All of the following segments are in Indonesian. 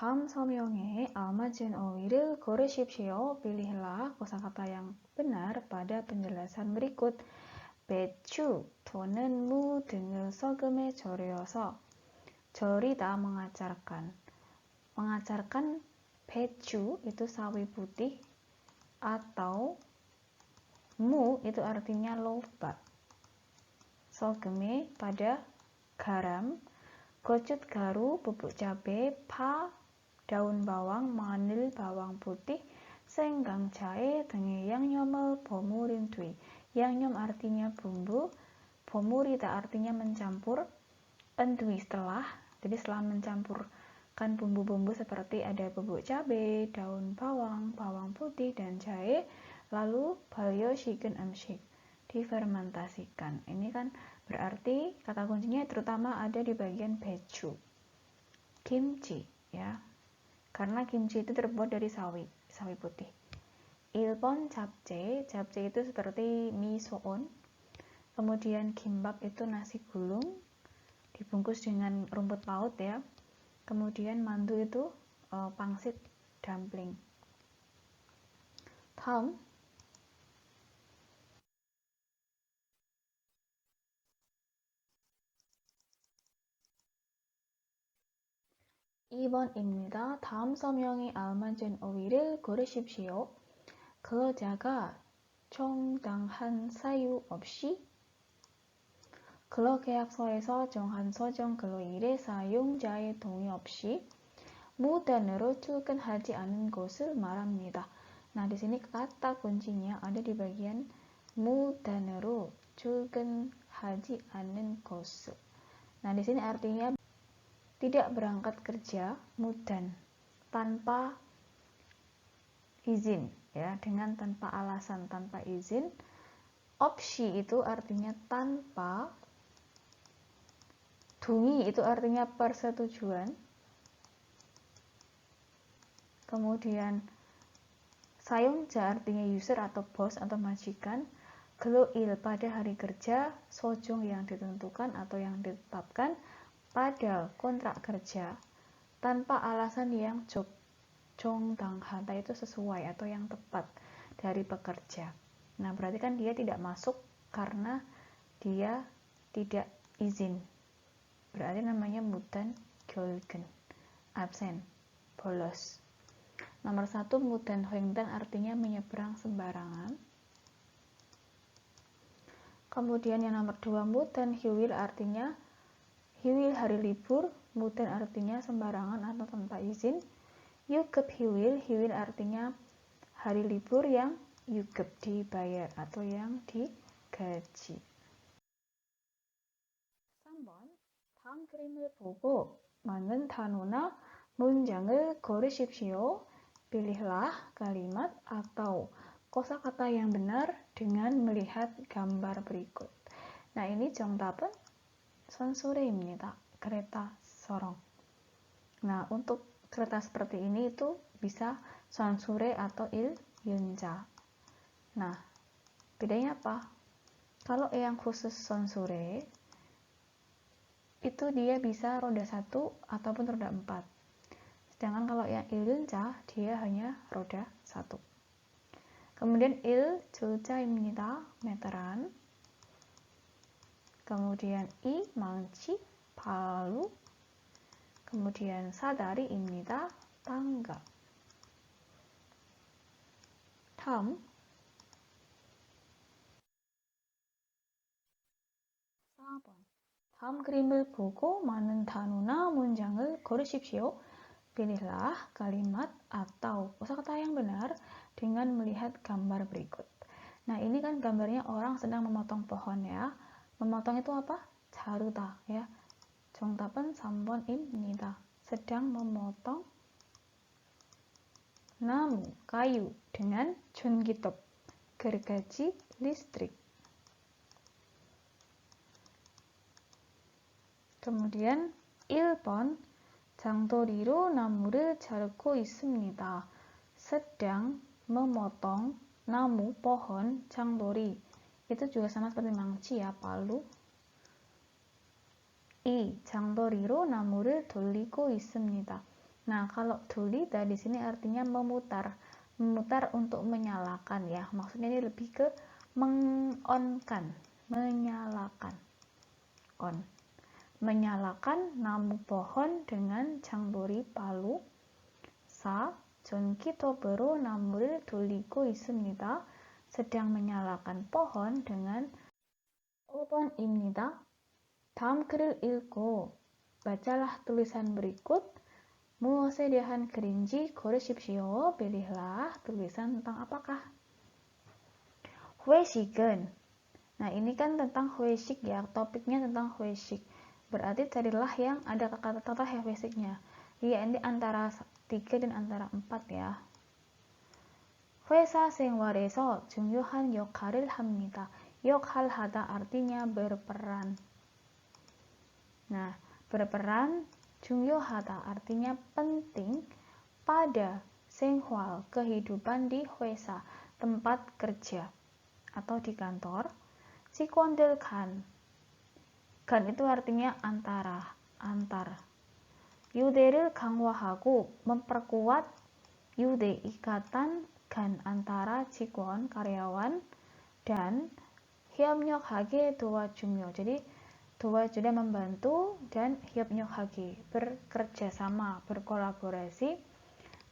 다음 서명에 알맞은 어휘를 고르십시오. Pilihlah kosakata yang benar pada penjelasan berikut. 배추 또는 무 등을 소금에 절여서 절이다 mengacarkan. Mengacarkan 배추 itu sawi putih atau mu itu artinya loba. 소금에 pada garam, gochutgaru bubuk cabai, pa daun bawang, ma늘 bawang putih, senggang jahe 등의 양념을 버무린 뒤. 양념 artinya bumbu, 버무리다 artinya mencampur, endui setelah. Jadi setelah mencampurkan bumbu-bumbu seperti ada bubuk cabai, daun bawang, bawang putih dan jahe, lalu 발효식은 음식, difermentasikan. Ini kan berarti kata kuncinya terutama ada di bagian 배추, kimchi ya. Karena kimchi itu terbuat dari sawi putih. 1번 잡채, 잡채 itu seperti misoon. Kemudian kimbap itu nasi gulung dibungkus dengan rumput laut ya. Kemudian mandu itu pangsit dumpling. 다음 2번입니다. 다음 서명에 알맞은 어휘를 고르십시오. 그 여자가 정당한 사유 없이 근로계약서에서 정한 소정 근로일의 사용자의 동의 없이 무단으로 출근하지 않은 것을 말합니다. Nah, di sini kata kuncinya ada di bagian mudan으로 출근하지 않은 것을. Nah, di sini artinya tidak berangkat kerja mudan tanpa izin ya, dengan tanpa alasan, tanpa izin. 없이 itu artinya tanpa, 동의 itu artinya persetujuan. Kemudian 사용자 artinya user atau bos atau majikan. 근로일 pada hari kerja, sojong yang ditentukan atau yang ditetapkan, pada kontrak kerja, tanpa alasan yang 정당하다 itu sesuai atau yang tepat dari pekerja. Nah, berarti kan dia tidak masuk karena dia tidak izin. Berarti namanya mudan 결근, absen, bolos. Nomor 1 mudan hoengdan artinya menyeberang sembarangan. Kemudian yang nomor 2 mudan 휴일 artinya 휴일 hari libur, mudan artinya sembarangan atau tanpa izin. 유급 휴일, 휴일 artinya hari libur yang yu급 dibayar atau yang digaji. 3번 다음 그림을 보고 맞는 단어나 문장을 고르십시오. Pilihlah kalimat atau kosakata yang benar dengan melihat gambar berikut. Nah, ini 정답은 선수레입니다. kereta sorong. Nah, untuk kereta seperti ini itu bisa 선수레 atau 일윤자. Nah, bedanya apa? Kalau yang khusus 선수레 itu dia bisa roda 1 ataupun roda 4. Sedangkan kalau yang 일윤자 dia hanya roda 1. Kemudian 일주자입니다. meteran. Kemudian I 망치, palu. Kemudian 사다리입니다. tangga. 다음 4번 다음 그림을 보고 많은 단어나 문장을 고르십시오. Pilihlah kalimat atau kosakata yang benar dengan melihat gambar berikut. Nah, ini kan gambarnya orang sedang memotong pohon ya. Memotong itu apa? 자르다 ya. 정답은 3번입니다. sedang memotong namu, kayu dengan 전기톱, gergaji listrik. Kemudian 1번 장도리로 나무를 자르고 있습니다. sedang memotong namu, pohon, 장도리. Itu juga sama seperti 망치 ya, palu. 이 장도리로 나무를 돌리고 있습니다. Nah, kalau dolita di sini artinya memutar. Memutar untuk menyalakan ya. Maksudnya ini lebih ke mengonkan, menyalakan. On. Menyalakan namu pohon dengan 장불이 palu. Sa 전기톱으로 나무를 돌리고 있습니다. sedang menyalakan pohon dengan 5번입니다. 다음 글을 읽고 bacalah tulisan berikut. 무엇에 대한 글인지 고르십시오. Pilihlah tulisan tentang apakah. 회식은. Nah, ini kan tentang 회식 ya, topiknya tentang 회식. Berarti carilah yang ada kata-kata 회식nya. Iya, ini antara 3 dan antara 4 ya. 회사 생활에서 중요한 역할을 합니다. 역할하다 artinya berperan. Nah, berperan 중요하다 artinya penting pada 생활 kehidupan di 회사 tempat kerja atau di kantor. 직원들 간 itu artinya antar. 유대를 강화하고 memperkuat 유대 ikatan 간 antara 직원 karyawan dan 협력하게 도와주며. Jadi doa membantu dan 협력하기 bekerja sama, berkolaborasi.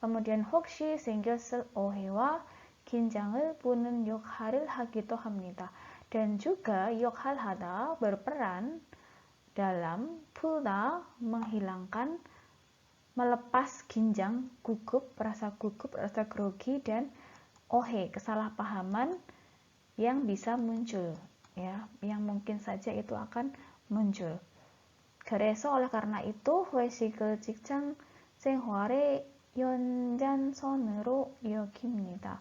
kemudian 혹시 생겼을 오해와 긴장을 푸는 역할을 하기도 합니다. dan juga 역할하다 berperan dalam 풀다 menghilangkan, melepas ginjang, rasa gugup, rasa grogi dan ohe kesalahpahaman yang bisa muncul ya, yang mungkin saja itu akan muncul. 그래서 oleh karena itu 회식을 직장 생활의 연장선으로 여깁니다.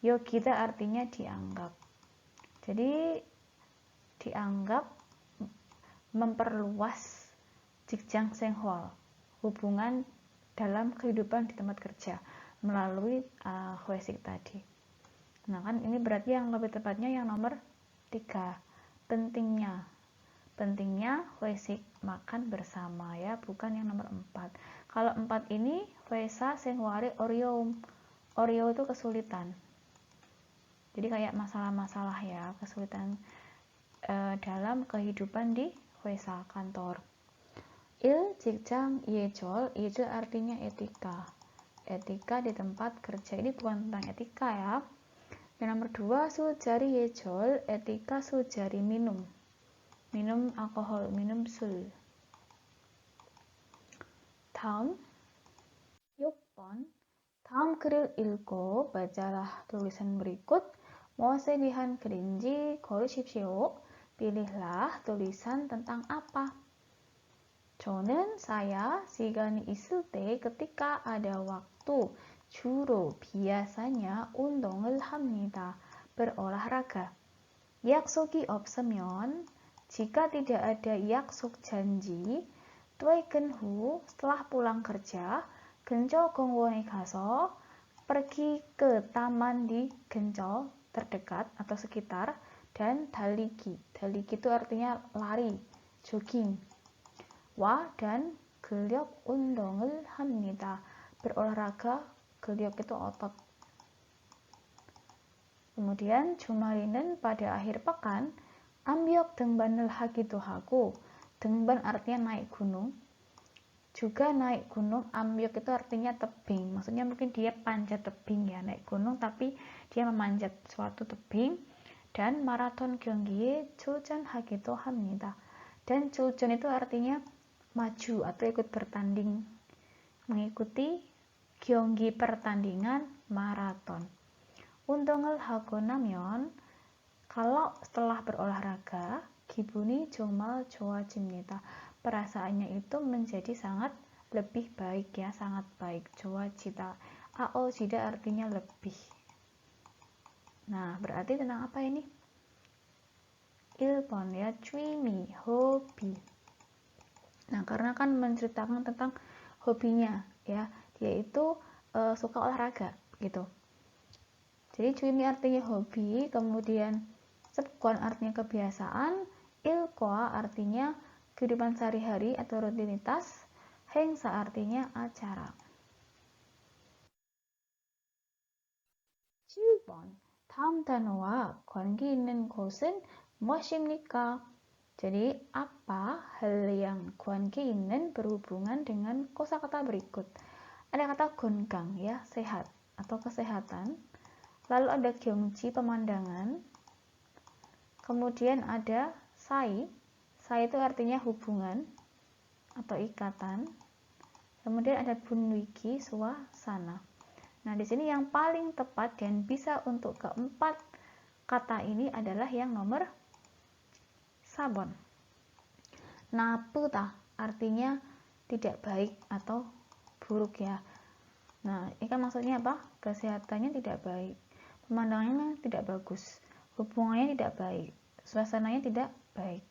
여기다 artinya dianggap. Jadi dianggap memperluas 직장 생활, hubungan dalam kehidupan di tempat kerja melalui 회식 tadi. Nah, kan ini berarti yang lebih tepatnya yang nomor 3. Pentingnya 회식 makan bersama ya, bukan yang nomor 4. Kalau 4 ini 회사 생활이 어려움. 어려움 itu kesulitan. Jadi kayak masalah-masalah ya, kesulitan dalam kehidupan di 회사 kantor. 직장 예절 artinya etika. Etika di tempat kerja ini bukan tentang etika ya. Yang nomor 2 술자리 예절, etika 술자리 minum alkohol, minum 술. 다음 6번. 다음 글을 읽고 bacalah tulisan berikut. 무엇에 대한 글인지 고르십시오. Pilihlah tulisan tentang apa. saya 시간이 있을 때 ketika ada waktu 주로 biasanya 운동을 합니다. berolahraga. 약속이 없으면 jika tidak ada 약속 janji, 퇴근 후 setelah pulang kerja, 근처 공원에 가서 pergi ke taman di 근처 terdekat atau sekitar dan 달리기. 달리기 itu artinya lari, jogging. 와 dan 근력 운동을 합니다. berolahraga, 근력 itu otot. Kemudian 주말에는 pada akhir pekan 암벽 등반을 하기도 하고, 등반 artinya naik gunung, juga naik gunung. 암벽 itu artinya tebing, maksudnya mungkin dia panjat tebing ya, naik gunung tapi dia memanjat suatu tebing. Dan maraton 경기에 출전하기도 합니다. Dan 출전 itu artinya maju atau ikut bertanding, mengikuti 경기 pertandingan maraton. 운동을 하고 나면 kalau setelah berolahraga, 기분이 정말 좋아집니다. Perasaannya itu menjadi sangat lebih baik ya, sangat baik. 좋아지다. 아어지다 artinya lebih. Nah, berarti tentang apa ini? 1번 ya, 취미, hobi. Nah, karena kan menceritakan tentang hobinya ya, dia itu suka olahraga gitu. Jadi 취미 artinya hobi, kemudian 습관 artinya kebiasaan, 일과 artinya kehidupan sehari-hari atau rutinitas, 행사 artinya acara. 7번. 다음 단어와 관계 있는 것은 무엇입니까? jadi apa hal yang 관계 있는 berhubungan dengan kosakata berikut? Ada kata 건강 ya, sehat atau kesehatan. Lalu ada 경치 pemandangan. Kemudian ada sai. Sai itu artinya hubungan atau ikatan. Kemudian ada bunwiki suasana. Nah, di sini yang paling tepat dan bisa untuk keempat kata ini adalah yang nomor sabon. Naputa artinya tidak baik atau buruk ya. Nah, ini kan maksudnya apa? Kesehatannya tidak baik, pemandangannya tidak bagus, hubungannya tidak baik, suasananya tidak baik.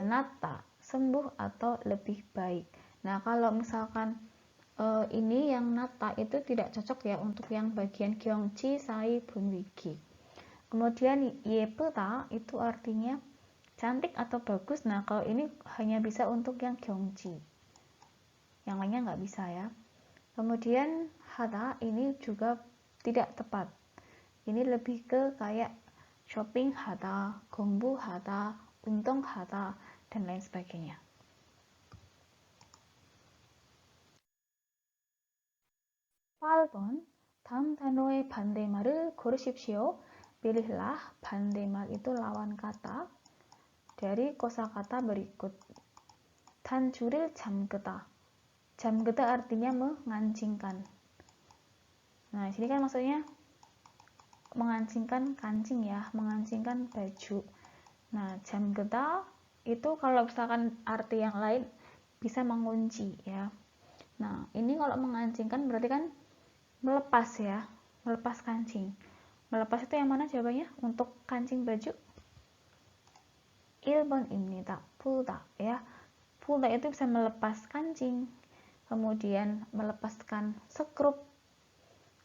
Nata, sembuh atau lebih baik. Nah, kalau misalkan ini yang nata itu tidak cocok ya untuk yang bagian gyongchi, sai, bunwiki. Kemudian yeputa itu artinya cantik atau bagus. Nah, kalau ini hanya bisa untuk yang gyongchi. Yang lainnya nggak bisa ya. Kemudian hata ini juga tidak tepat. Ini lebih ke kayak shopping hata, gongbu hata, untung hata, dan lain sebagainya. (8번) 다음 단어의 반대말을 고르십시오. pilihlah 반대말 itu lawan kata dari kosakata berikut. 단줄을 잠그다. 잠그다 artinya mengancingkan. Nah, sini kan maksudnya mengancingkan kancing ya, mengancingkan baju. Nah, 잠그다 itu kalau misalkan arti yang lain bisa mengunci ya. Nah, ini kalau mengancingkan berarti kan melepas ya, melepas kancing. Melepas itu yang mana jawabannya? Untuk kancing baju 1번입니다. 풀다 ya. 풀다 itu bisa melepas kancing, kemudian melepaskan sekrup.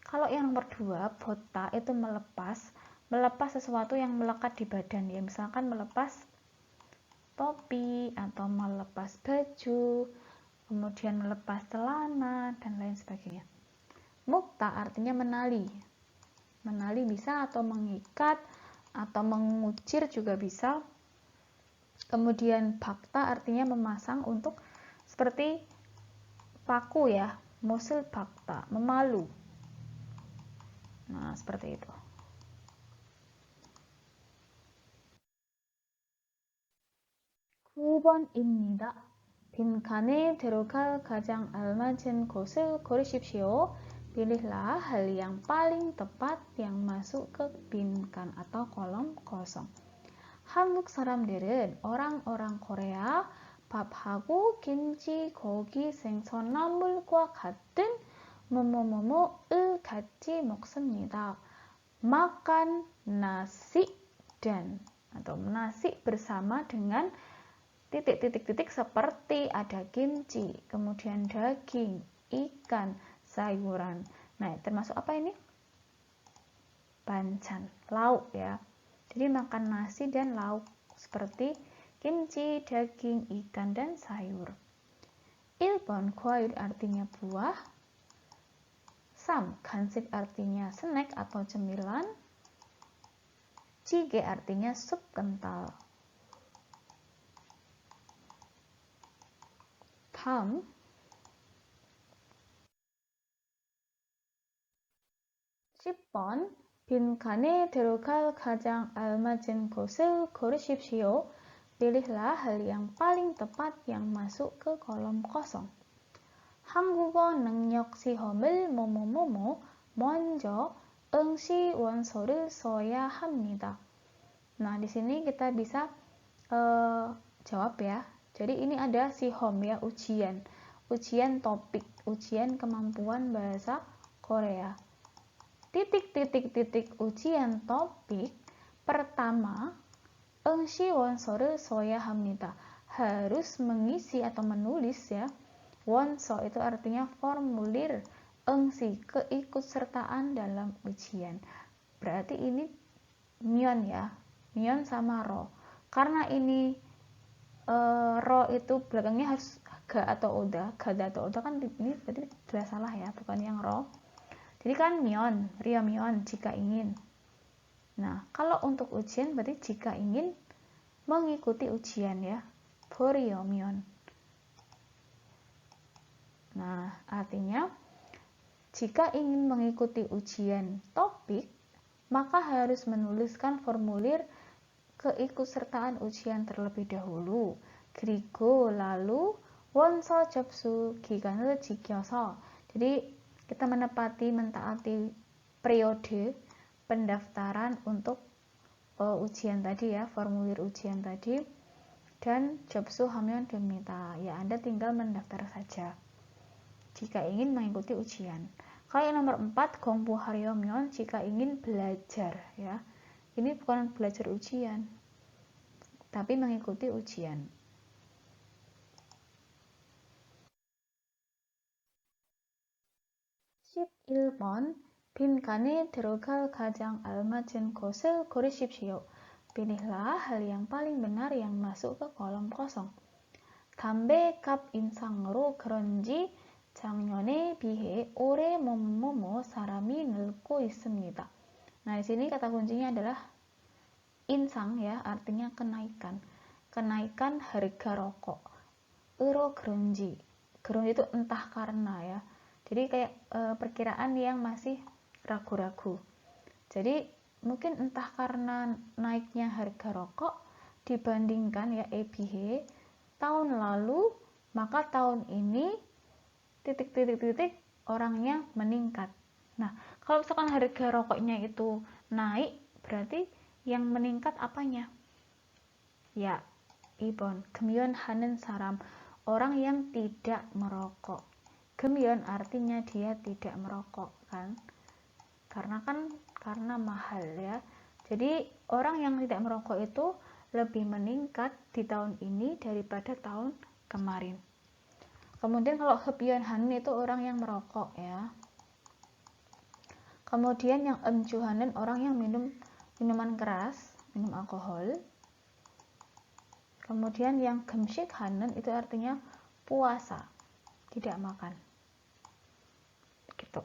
Kalau yang nomor 2, bota itu melepas sesuatu yang melekat di badan ya, misalkan melepas topi atau melepas baju, kemudian melepas celana dan lain sebagainya. Mukta artinya menali. Menali bisa atau mengikat atau mengucir juga bisa. Kemudian bakta artinya memasang untuk seperti paku ya, musil bakta, memalu. Nah, seperti itu. (9번입니다) 빈칸에 들어갈 가장 알맞은 것을 고르십시오. Pilihlah hal yang paling tepat yang masuk ke 빈칸 atau kolom kosong. 한국 사람들은 orang-orang Korea 밥하고 김치, 고기, 생선, 나물과 같은 뭐뭐뭐뭐을 같이 먹습니다. Makan nasi dan atau nasi bersama dengan titik-titik-titik seperti ada kimchi, kemudian daging, ikan, sayuran. Nah, termasuk apa ini? Banchan, lauk ya. Jadi makan nasi dan lauk seperti kimchi, daging, ikan, dan sayur. 1번, 과일 artinya buah. Sam, 간식 artinya snack atau cemilan. Jjigae artinya sup kental. 다음 10번 빈칸에 들어갈 가장 알맞은 것을 고르십시오. Pilihlah hal yang paling tepat yang masuk ke kolom kosong. 한국어 능력 시험을 뭐뭐뭐뭐 먼저 응시 원서를 써야 합니다. Nah, di sini kita bisa jawab ya. Jadi ini ada sihom ya, ujian topik, ujian kemampuan bahasa Korea. Titik-titik-titik ujian topik pertama, 응시 원서를 써야 합니다. Harus mengisi atau menulis ya. 원서 itu artinya formulir, 응시 keikutsertaan dalam ujian. Berarti ini myeon ya, myeon sama ro. Karena ini ro itu belakangnya harus ga atau oda, gada atau oda kan ini berarti jelas salah ya, bukan yang ro. Jadi kan myon, ryomyon jika ingin. Nah, kalau untuk ujian berarti jika ingin mengikuti ujian ya. 보려면. Nah, artinya jika ingin mengikuti ujian topik, maka harus menuliskan formulir keikutsertaan ujian terlebih dahulu. 그리고 lalu 원서 접수 기간을 지켜서. Jadi kita mentaati periode pendaftaran untuk ujian tadi ya, formulir ujian tadi. Dan 접수 하면 됩니다. Ya, Anda tinggal mendaftar saja jika ingin mengikuti ujian. Kalau yang nomor 4, 공부하려면 jika ingin belajar ya. Ini bukan belajar ujian, tapi mengikuti ujian. Sip 1번 빈칸에 들어갈 가장 알맞은 곳을 고르십시오. Pilihlah hal yang paling benar yang masuk ke kolom kosong. 담배 값 인상으로 그런지 작년에 비해 올해 뭐뭐뭐 사람이 늘고 있습니다. Nah, di sini kata kuncinya adalah insang ya, artinya kenaikan. Kenaikan harga rokok. Euro 그런지. 그런지 itu entah karena ya. Jadi kayak perkiraan yang masih ragu-ragu. Jadi mungkin entah karena naiknya harga rokok dibandingkan ya EBH tahun lalu, maka tahun ini titik orangnya meningkat. Nah, kalau misalkan harga rokoknya itu naik, berarti yang meningkat apanya? Ya, ibon, gemyeon하는 saram, orang yang tidak merokok. Gemyeon artinya dia tidak merokok kan? Karena mahal ya. Jadi orang yang tidak merokok itu lebih meningkat di tahun ini daripada tahun kemarin. Kemudian kalau 흡연하는 itu orang yang merokok ya. Kemudian yang 음주하는 orang yang minum minuman keras, minum alkohol. Kemudian yang 금식하는 itu artinya puasa, tidak makan. Gitu.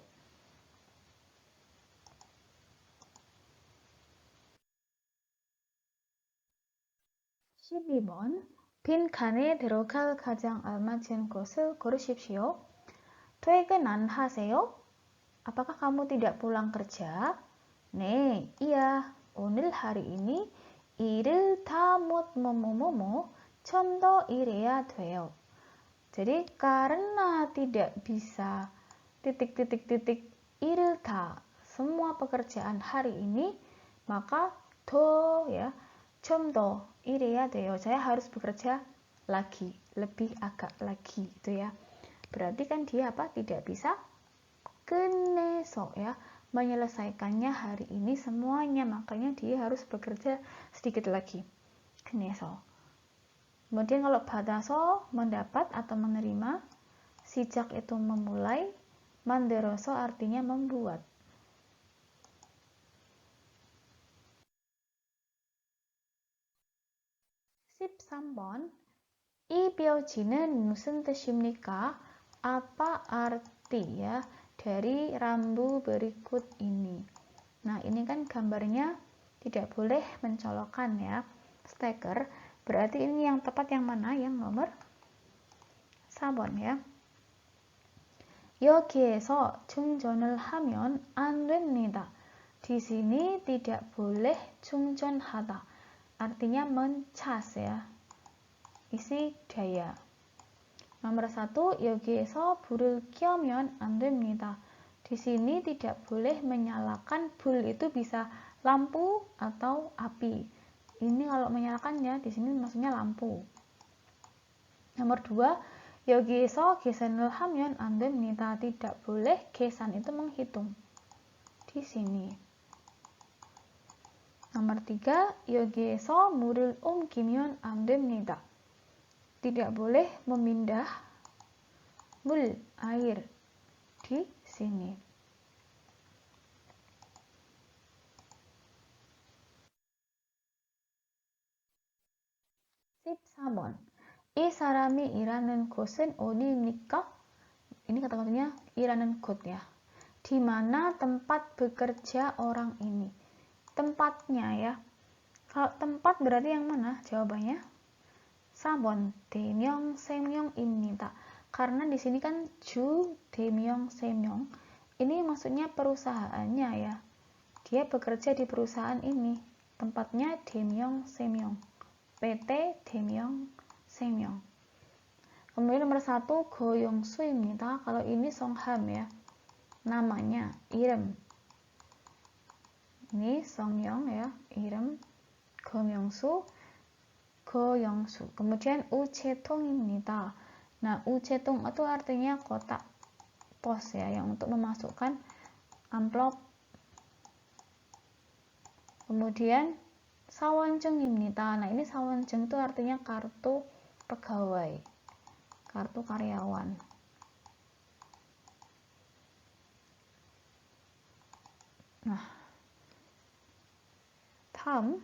(12번) 빈칸에 들어갈 가장 알맞은 곳을 고르십시오. 퇴근 안 하세요? Apakah kamu tidak pulang kerja? 네, iya. 오늘 hari ini 일을 다 못 뭐뭐뭐뭐 좀 더 일해야 돼요. Jadi karena tidak bisa 일을 다 semua pekerjaan hari ini, maka 더 ya 좀 더 일해야 돼요. Saya harus bekerja lagi, lebih agak lagi gitu ya. Berarti kan dia apa? Tidak bisa 끝내서 ya, menyelesaikannya hari ini semuanya, makanya dia harus bekerja sedikit lagi. 끝내서. Kemudian kalau 받아서 mendapat atau menerima, sijak itu memulai, 만들어서 artinya membuat. (13번) 이 뼈지는 무슨 뜻입니까? Apa arti ya dari rambu berikut ini? Nah, ini kan gambarnya tidak boleh mencolokkan ya, steker. Berarti ini yang tepat yang mana? Yang nomor 4번 ya. 여기에서 충전을 하면 안 됩니다. Di sini tidak boleh 충전하다. Artinya mencas ya. Isi daya. Nomor 1, 여기에서 불을 켜면 안 됩니다. Di sini tidak boleh menyalakan, bul itu bisa lampu atau api. Ini kalau menyalakannya di sini maksudnya lampu. Nomor 2, 여기에서 계산을 하면 안 됩니다. Tidak boleh 계산 itu menghitung. Di sini. Nomor 3, 여기에서 물을 옮기면 안 됩니다. Tidak boleh memindah mul, air, di sini. (14번) 이 사람이 일하는 곳은 어디입니까? Ini kata-katanya 일하는 곳 ya. Di mana tempat bekerja orang ini? Tempatnya ya. Kalau tempat berarti yang mana? Jawabannya 4번 대명 세명입니다. Karena di sini kan 주 대명 세명. Ini maksudnya perusahaannya ya. Dia bekerja di perusahaan ini. Tempatnya 대명 세명. PT 대명 세명. Kemudian nomor 1 고영수입니다. Kalau ini Songham ya. Namanya, 이름. Ini Songyong ya, 이름. 고명수. Kemudian 우체통입니다. Nah, 우체통 itu artinya kotak pos ya, yang untuk memasukkan amplop. Kemudian 사원증입니다. Nah, ini 사원증 itu artinya kartu pegawai, kartu karyawan. Nah, 다음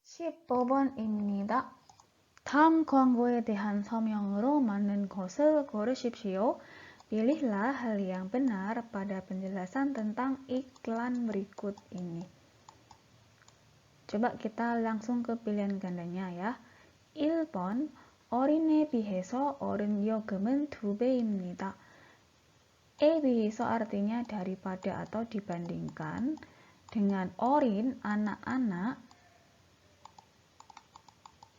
15번입니다. 다음 광고에 대한 설명으로 맞는 것을 고르십시오. Pilihlah hal yang benar pada penjelasan tentang iklan berikut ini. Coba kita langsung ke pilihan gandanya ya. 1번 어린에 비해서 어른 요금은 2배입니다. 에 비해서 artinya daripada atau dibandingkan dengan 어린 anak-anak.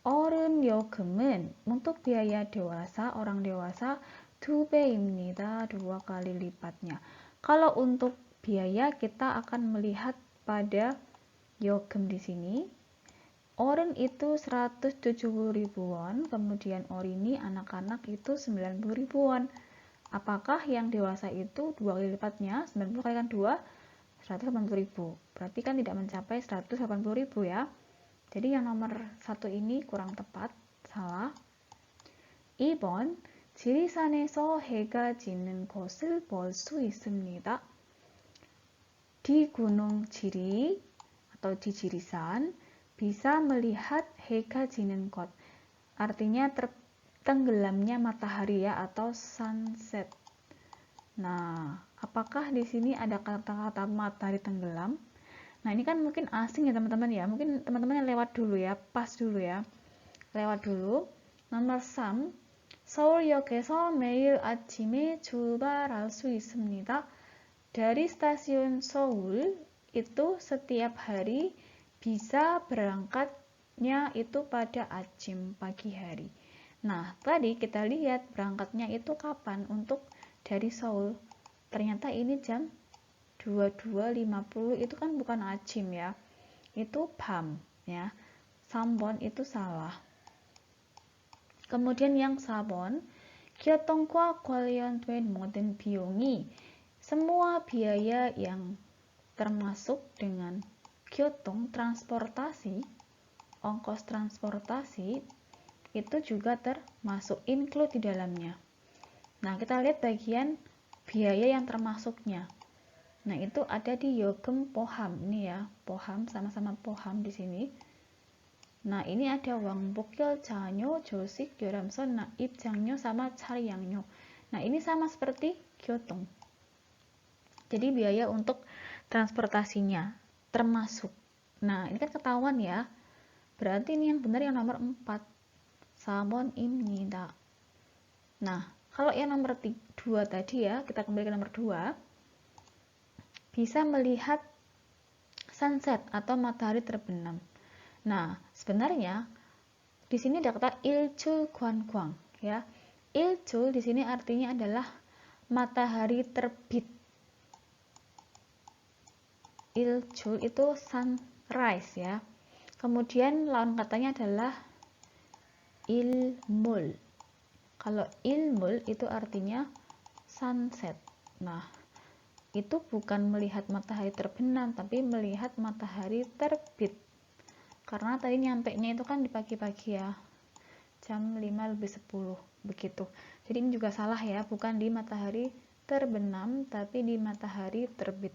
어른 요금은 untuk biaya dewasa, orang dewasa 2배입니다. 2 kali lipatnya. Kalau untuk biaya kita akan melihat pada 요금 di sini. 어른 itu 170.000 won, kemudian 어린이 anak-anak itu 90.000 won. Apakah yang dewasa itu 2 kali lipatnya? 90 kali kan 2, 180.000. Berarti kan tidak mencapai 180.000 ya. Jadi yang nomor 1 ini kurang tepat, salah. 2번 지리산에서 해가 지는 것을 볼 수 있습니다. Di Gunung Jiri atau di Jirisan bisa melihat 해가 지는 것. Artinya tenggelamnya matahari ya, atau sunset. Nah, apakah di sini ada kata-kata matahari tenggelam? Nah, ini kan mungkin asing ya teman-teman ya. Mungkin teman-teman lewat dulu ya, pas dulu ya. Lewat dulu. Nomor 3. 서울역에서 매일 아침에 출발할 수 있습니다. Dari stasiun Seoul itu setiap hari bisa berangkatnya itu pada acim, pagi hari. Nah, tadi kita lihat berangkatnya itu kapan untuk dari Seoul. Ternyata ini jam 22.50 itu kan bukan acim ya, itu 밤 ya. 3번 itu salah. Kemudian yang 4번 교통과 관련된 모든 비용이, semua biaya yang termasuk dengan 교통 transportasi, ongkos transportasi itu juga termasuk, include di dalamnya. Nah, kita lihat bagian biaya yang termasuknya. Nah, itu ada di 요금 포함. Ini ya, 포함, sama-sama 포함 di sini. Nah, ini ada 왕복열, 자료, 조식, 요람선, 입장료 sama 차량료. Nah, ini sama seperti 교통. Jadi biaya untuk transportasinya termasuk. Nah, ini kan ketahuan ya. Berarti ini yang benar yang nomor 4. 4번입니다. Nah, kalau yang nomor 2 tadi ya, kita kembali ke nomor 2. Bisa melihat sunset atau matahari terbenam. Nah, sebenarnya di sini ada kata ilchul 관광 ya. Ilchul di sini artinya adalah matahari terbit. Ilchul itu sunrise ya. Kemudian lawan katanya adalah ilmul. Kalau ilmul itu artinya sunset. Nah, itu bukan melihat matahari terbenam, tapi melihat matahari terbit. Karena tadi nyampenya itu kan di pagi-pagi ya, jam 5:10 begitu. Jadi ini juga salah ya, bukan di matahari terbenam, tapi di matahari terbit.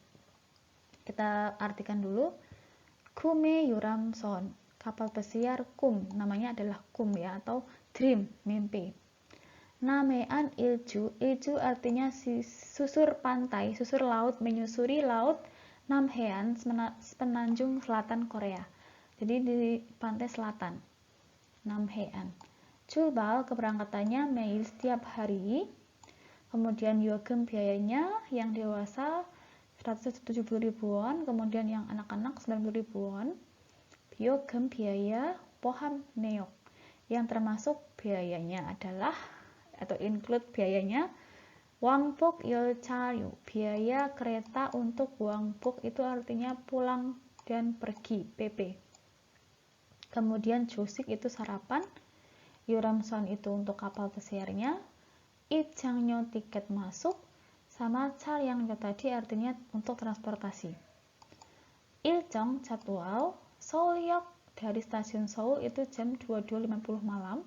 Kita artikan dulu. 구매 요람선. kapal pesiar kum, namanya adalah kum ya, atau dream, mimpi. Namean ilju, ilju artinya susur pantai, susur laut, menyusuri laut Namhean, semenanjung selatan Korea. Jadi di pantai selatan, Namhean. Julbal, keberangkatannya Mei setiap hari. Kemudian Yogem biayanya yang dewasa 170 ribuan, kemudian yang anak-anak 90 ribuan. Biogem biaya Poham Neok, yang termasuk biayanya adalah atau include biayanya Wangbok Yolchayu, biaya kereta untuk Wangbok itu artinya pulang dan pergi, PP. Kemudian Josik itu sarapan, Yuramson itu untuk kapal pesiarnya, Ijangyo tiket masuk, sama Chal yang tadi artinya untuk transportasi. Iljong jadwal, Seoul-yok dari stasiun Seoul itu jam 22.50 malam.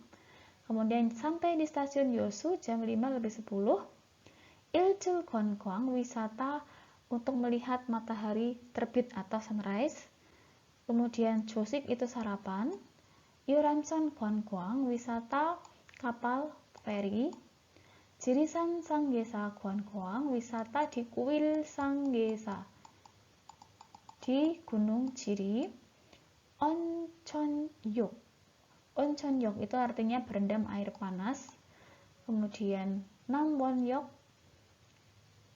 Kemudian sampai di stasiun Yosu jam 5:10. Iljul Gonkwang wisata untuk melihat matahari terbit atau sunrise. Kemudian Josik itu sarapan. Yuramson Gonkwang wisata kapal feri. Jirisan Sanggesa Gonkwang wisata di kuil Sanggesa di Gunung Jiri. Oncheonyok, Oncheonyok itu artinya berendam air panas. Kemudian Namwonyok,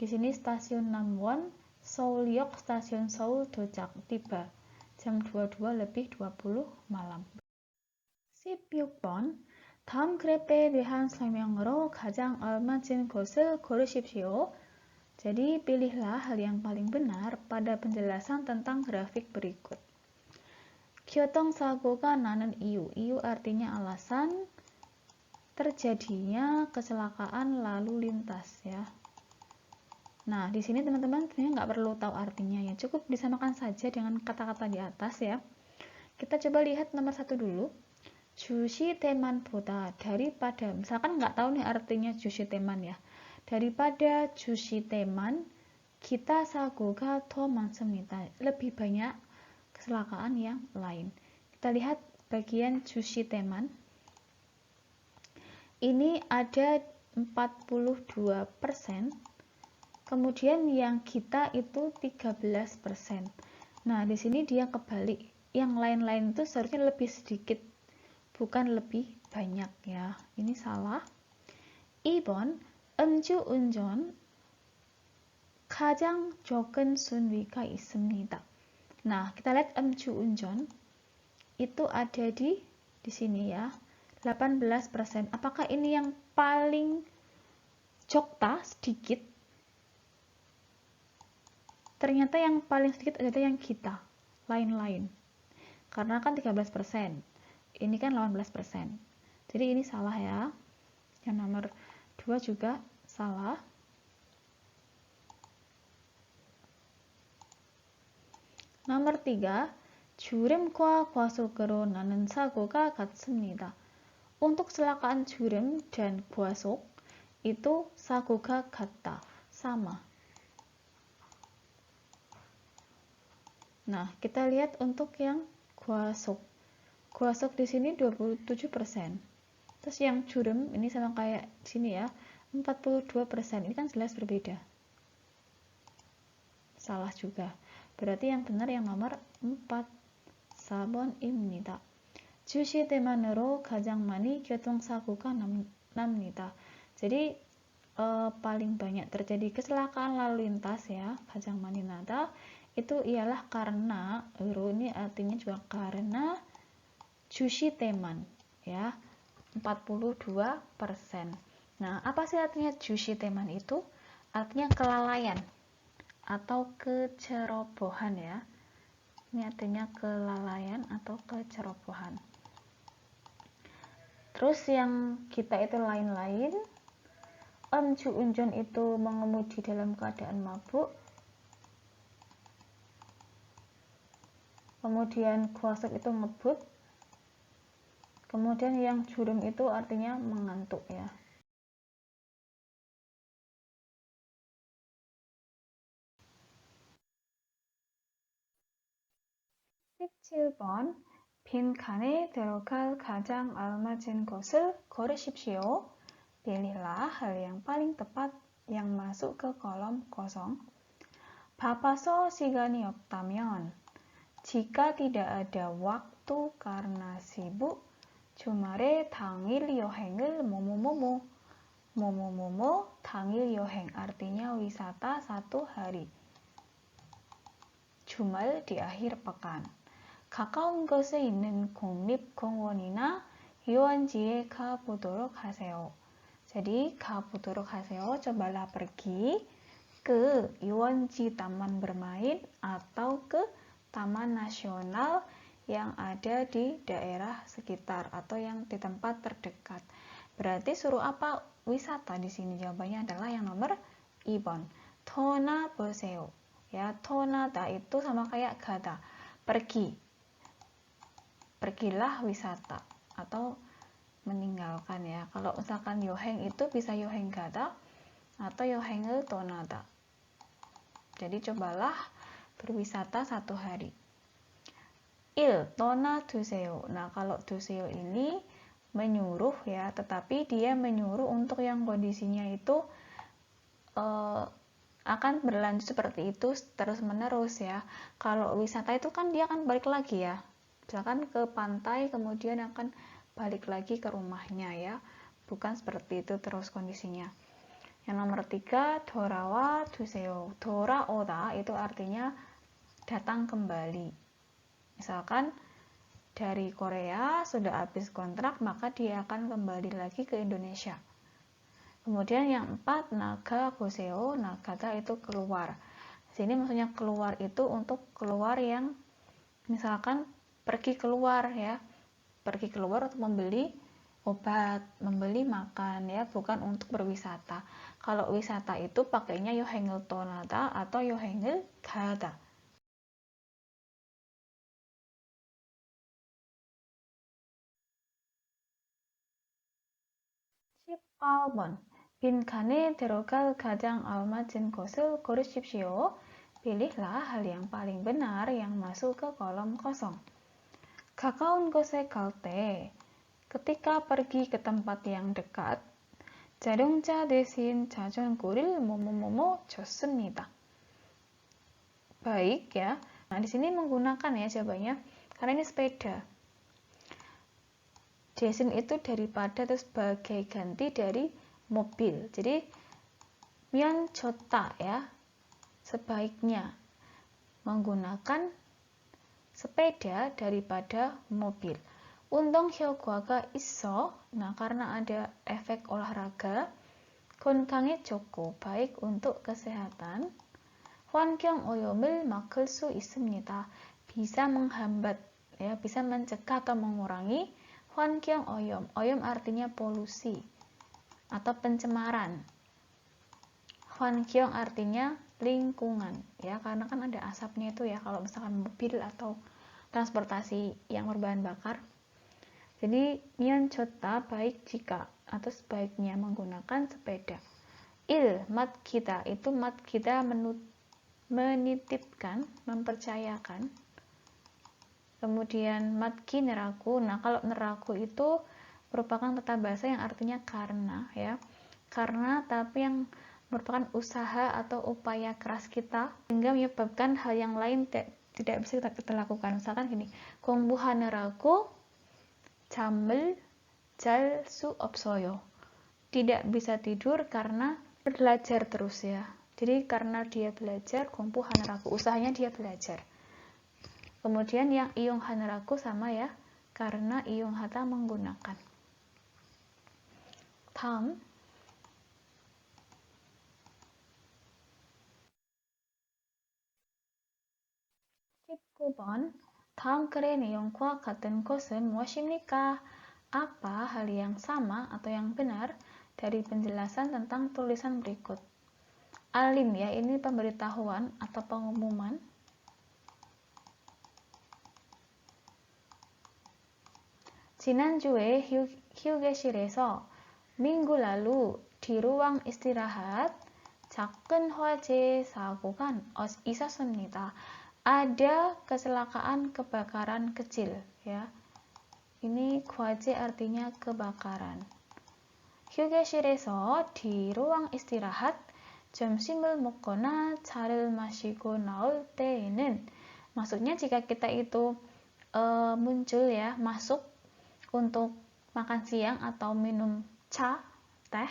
di sini stasiun Namwon. Seoul-yok stasiun Seoul Dojak, tiba jam 22:20 malam. 16번 다음 그래프에 대한 설명으로 가장 알맞은 것을 고르십시오. Jadi pilihlah hal yang paling benar pada penjelasan tentang grafik berikut. 교통사고가 나는 iyu. Iyu artinya alasan terjadinya kecelakaan lalu lintas ya. Nah, di sini teman-teman sebenarnya nggak perlu tahu artinya ya, cukup disamakan saja dengan kata-kata di atas ya. Kita coba lihat nomor 1 dulu. Jushi teman boda, daripada, misalkan nggak tahu nih artinya jushi teman ya. Daripada jushi teman, kita sagoga to 많습니다. Lebih banyak kecelakaan yang lain. Kita lihat bagian jushi teman. Ini ada 42%. Kemudian yang kita itu 13%. Nah, di sini dia kebalik. Yang lain-lain itu seharusnya lebih sedikit, bukan lebih banyak ya. Ini salah. 2번, 음주운전 가장 적은 순위가 있습니다. Nah, kita lihat 음주운전 itu ada di sini ya. 18%. Apakah ini yang paling jokta, sedikit? Ternyata yang paling sedikit adalah yang kita, lain-lain. Karena kan 13%. Ini kan 18%. Jadi ini salah ya. Yang nomor 2 juga salah. Nomor 3, 주름과 과속으로 나는 사고가 같습니다. Untuk kecelakaan jurem dan gwasok itu sagoga 같다, sama. Nah, kita lihat untuk yang gwasok. Gwasok di sini 27%. Terus yang jurem ini sama kayak sini ya, 42%. Ini kan jelas berbeda. Salah juga. Berarti yang benar yang nomor 4. 4번입니다. 주시 대만으로 가장 많이 교통사고가 납니다. Jadi paling banyak terjadi kecelakaan lalu lintas ya, 가장 많이 나다 itu ialah karena ini artinya juga karena 주시 teman ya, 42%. Nah, apa sih artinya 주시 teman itu? Artinya kelalaian atau kecerobohan ya. Ini artinya kelalaian atau kecerobohan. Terus yang kita itu lain-lain. Umjuunjon itu mengemudi dalam keadaan mabuk. Kemudian gwasok itu ngebut. Kemudian yang jurem itu artinya mengantuk ya. Bon, 빈 칸에 들어갈 가장 알맞은 것을 고르십시오. Pilihlah hal yang paling tepat yang masuk ke kolom kosong. 바빠서 시간이 없다면, jika tidak ada waktu karena sibuk, 주말에 당일 여행을 뭐뭐뭐뭐. 뭐뭐뭐뭐 당일 여행 artinya wisata satu hari. 주말 di akhir pekan. 가까운 곳에 있는 국립공원이나 유원지에 가보도록 하세요. Jadi 가보도록 하세요. cobalah pergi ke yu원지 taman bermain atau ke taman nasional yang ada di daerah sekitar atau yang di tempat terdekat. Berarti suruh apa? Wisata di sini. Jawabannya adalah yang nomor 2번. 떠나보세요. Ya, 떠나다 itu sama kayak 가다. pergi. Pergilah wisata atau meninggalkan ya. Kalau misalkan 여행 itu bisa 여행 가다 atau 여행을 떠나다. Jadi cobalah berwisata satu hari. 1. 떠나두세요. Nah, kalau 두세요 ini menyuruh ya, tetapi dia menyuruh untuk yang kondisinya itu akan berlanjut seperti itu terus menerus ya. Kalau wisata itu kan dia akan balik lagi ya, misalkan ke pantai kemudian akan balik lagi ke rumahnya ya, bukan seperti itu terus kondisinya. Yang nomor 3, 돌아와 두세요. 돌아오다 itu artinya datang kembali. Misalkan dari Korea sudah habis kontrak, maka dia akan kembali lagi ke Indonesia. Kemudian yang 4, 나가보세요. 나가다 itu keluar. Sini maksudnya keluar itu untuk keluar yang misalkan pergi keluar ya. Pergi keluar untuk membeli obat, membeli makan ya, bukan untuk berwisata. Kalau wisata itu pakainya 여행을 떠나다 atau 여행을 가다. 18번. 빈 칸에 들어갈 가장 알맞은 것을 고르십시오. Pilihlah hal yang paling benar yang masuk ke kolom kosong. 가까운 곳에 갈 때, ketika pergi ke tempat yang dekat, 자동차 대신 자전거를 뭐뭐뭐뭐 줬습니다. Baik ya. Nah, di sini menggunakan ya jawabannya karena ini sepeda. Desin itu daripada atau sebagai ganti dari mobil. Jadi 면 좋다 ya. Sebaiknya menggunakan sepeda daripada mobil. 운동 효과가 있어. Nah, karena ada efek olahraga, 건강에 좋고 baik untuk kesehatan. 환경 오염을 막을 수 있습니다. Bisa menghambat ya, bisa mencegah atau mengurangi 환경 오염. 오염 artinya polusi atau pencemaran. 환경 artinya lingkungan ya, karena kan ada asapnya itu ya kalau misalkan mobil atau transportasi yang berbahan bakar. Jadi 면 좋다 baik jika atau sebaiknya menggunakan sepeda. mat kita itu mat kita menitipkan, mempercayakan. Kemudian matki neraku. Nah, kalau neraku itu merupakan tata bahasa yang artinya karena ya. Karena tapi yang merupakan usaha atau upaya keras kita sehingga menyebabkan hal yang lain tidak bisa kita lakukan. Misalkan gini, 공부하느라고 잠을 잘 수 없어요. Tidak bisa tidur karena belajar terus ya. Jadi karena dia belajar, 공부하느라고, usahanya dia belajar. Kemudian yang 이용하느라고 sama ya, karena 이용하다 menggunakan. 다음 19번. 다음 글의 내용과 같은 것은 무엇입니까? Apa hal yang sama atau yang benar dari penjelasan tentang tulisan berikut? Alim ya, ini pemberitahuan atau pengumuman. 지난주에 휴게실에서 minggu lalu di ruang istirahat 작은 화재 사고가 있었습니다. ada kecelakaan kebakaran kecil ya. Ini 과제 artinya kebakaran. 휴게실에서 di ruang istirahat 점심을 먹거나 차를 마시고 나올 때에는, maksudnya jika kita itu muncul ya, masuk untuk makan siang atau minum teh,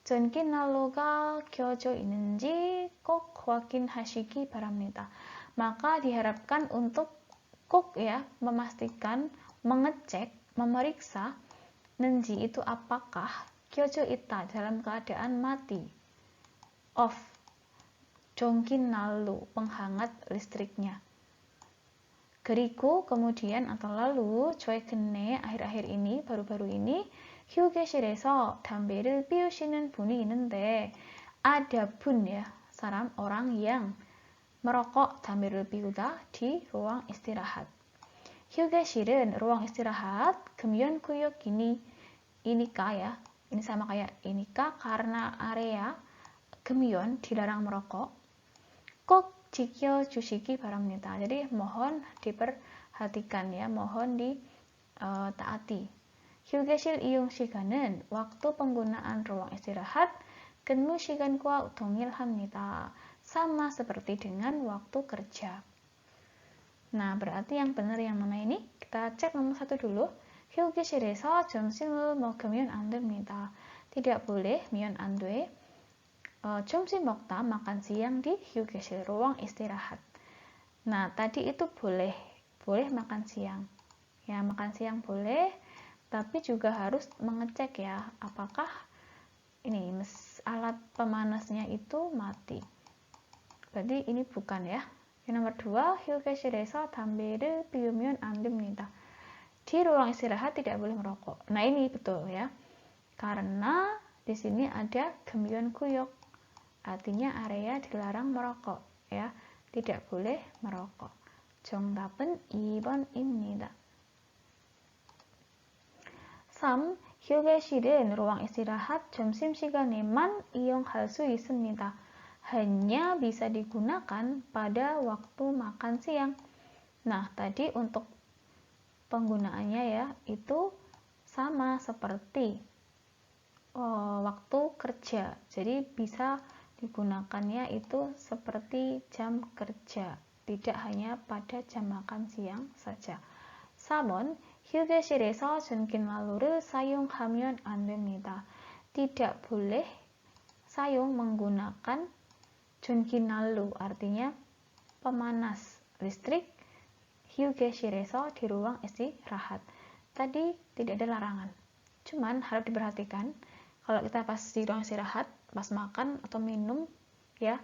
전기 난로가 켜져 있는지 꼭 확인하시기 바랍니다. Maka diharapkan untuk 꼭 ya, memastikan, mengecek, memeriksa nenji itu apakah, 켜져 있다 dalam keadaan mati, off, 전기 난로 penghangat listriknya. 그리고 kemudian atau lalu 최근에 akhir-akhir ini, baru-baru ini 휴게실에서 담배를 피우시는 분이 있는데, ada pun ya, orang yang merokok 담배를 피우다 di ruang istirahat. 휴게실은 ruang istirahat, 금연구역 inika ya, ini sama kayak inika karena area 금연 dilarang merokok. 꼭 지켜주시기 바랍니다. Jadi mohon diperhatikan ya, mohon ditaati. 휴게실 이용 시간은 waktu penggunaan ruang istirahat 근무 시간과 동일합니다. Sama seperti dengan waktu kerja. Nah, berarti yang benar yang mana ini? Kita cek nomor 1 dulu. 휴게실에서 점심을 먹으면 안 됩니다. Tidak boleh, 미연 안 돼. 점심 먹다, makan siang di 휴게실, ruang istirahat. Nah, tadi itu boleh makan siang. Ya, makan siang boleh, tapi juga harus mengecek ya, apakah ini alat pemanasnya itu mati. Berarti ini bukan ya. Yang nomor 2, 휴게실에서 담배를 피우면 안 됩니다. Di ruang istirahat tidak boleh merokok. Nah, ini betul ya. Karena di sini ada 금연구역. Artinya area dilarang merokok ya. Tidak boleh merokok. 정답은 2번입니다. 3. 휴게실은 ruang istirahat 점심시간에만 이용할 수 있습니다. Hanya bisa digunakan pada waktu makan siang. Nah, tadi untuk penggunaannya ya, itu sama seperti waktu kerja. Jadi bisa digunakannya itu seperti jam kerja, tidak hanya pada jam makan siang saja. 4번, 휴게실에서 전기난로를 사용하면 안 됩니다. Tidak boleh menggunakan 전기난로, artinya pemanas listrik, 휴게실에서 di ruang istirahat. Tadi tidak ada larangan. Cuman harus diperhatikan kalau kita pas di ruang istirahat, pas makan atau minum ya,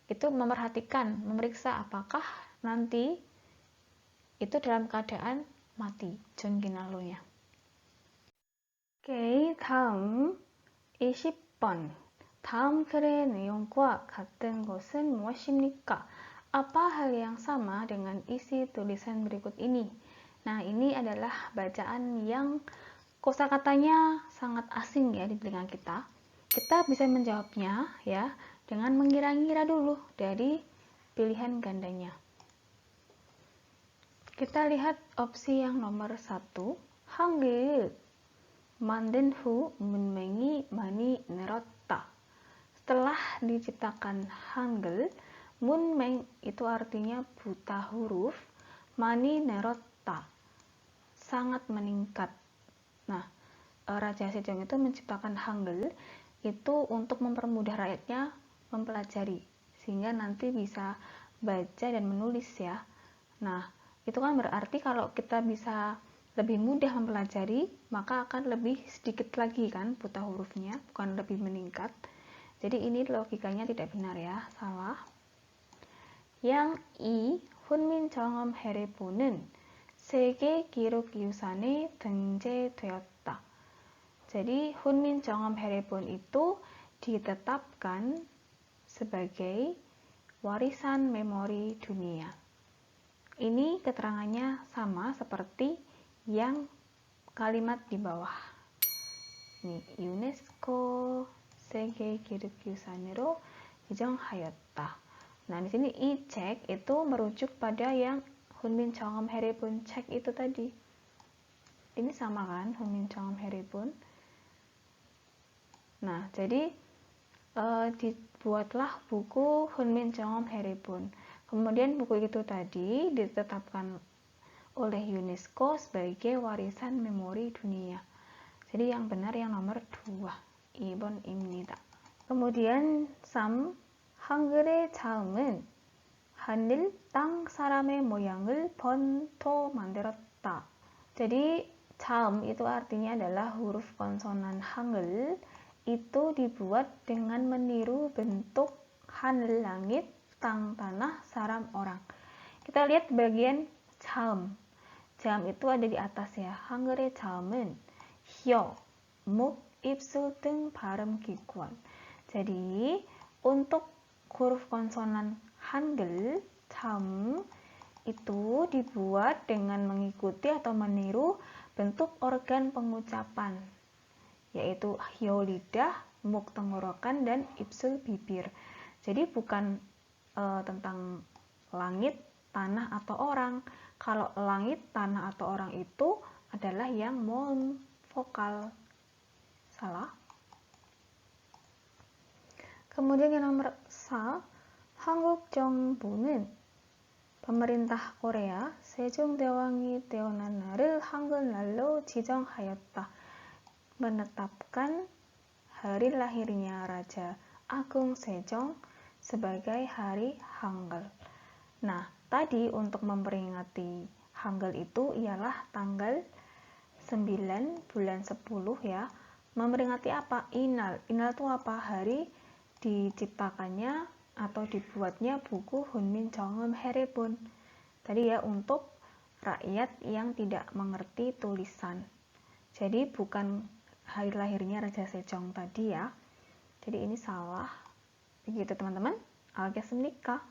itu memeriksa apakah nanti itu dalam keadaan mati 전기난로nya. 오케이, 다음 20번. 다음 글의 내용과 같은 것은 무엇입니까? Apa hal yang sama dengan isi tulisan berikut ini? Nah, ini adalah bacaan yang kosakatanya sangat asing ya di telinga kita. Kita bisa menjawabnya ya dengan mengira-ngira dulu dari pilihan gandanya. Kita lihat opsi yang nomor 1. 한글 만든 후 문맹이 많이 늘었다. Setelah diciptakan Hangul, 문맹 itu artinya buta huruf, 많이 늘었다, sangat meningkat. Nah, Raja Sejong itu menciptakan Hangul itu untuk mempermudah rakyatnya mempelajari, sehingga nanti bisa baca dan menulis ya. Nah, itu kan berarti kalau kita bisa lebih mudah mempelajari, maka akan lebih sedikit lagi kan buta hurufnya, bukan lebih meningkat. Jadi ini logikanya tidak benar ya, salah. Yang 이 훈민정음 해례본은 세계 기록 유산에 등재되었다. Jadi 훈민정음 해례본 itu ditetapkan sebagai warisan memori dunia. Ini keterangannya sama seperti yang kalimat di bawah. Ini UNESCO 세계 기록 유산으로 지정하였다. Nah, di sini icek itu merujuk pada yang Hunmin Jeongam Heribun cek itu tadi. Ini sama kan, Hunmin Jeongam Heribun. Nah, jadi dibuatlah buku Hunmin Jeongam Heribun. Kemudian buku itu tadi ditetapkan oleh UNESCO sebagai warisan memori dunia. Jadi yang benar yang nomor 2번입니다. kemudian 3. 한글의 자음은 하늘, 땅, 사람의 모양을 번토 만들었다. Jadi 자음 itu artinya adalah huruf konsonan Hangul itu dibuat dengan meniru bentuk ha늘, langit, tang, tanah, saram, orang. Kita lihat bagian 자음. 자음 itu ada di atas ya. 한글의 자음은 혀, 목, 입술 등 발음 기관. Jadi untuk huruf konsonan Hangul, 자음 itu dibuat dengan mengikuti atau meniru bentuk organ pengucapan, yaitu hyo lidah, muk tenggorokan, dan ibsul bibir. Jadi bukan tentang langit, tanah, atau orang. Kalau langit, tanah, atau orang itu adalah yang vokal. Salah. kemudian yang nomor 4, 한국 정부는 pemerintah Korea 세종대왕이 태어난 날을 한글날로 지정하였다. menetapkan hari lahirnya Raja Agung Sejong sebagai hari Hangul. Nah, tadi untuk memperingati Hangul itu ialah tanggal 9 bulan 10 ya. Memperingati apa? Inal. Inal itu apa? Hari diciptakannya atau dibuatnya buku Hunmin Jeongam Heribun. Tadi ya untuk rakyat yang tidak mengerti tulisan. Jadi bukan hari lahirnya Raja Sejong tadi ya. Jadi ini salah. Begitu teman-teman. Algesem nikah.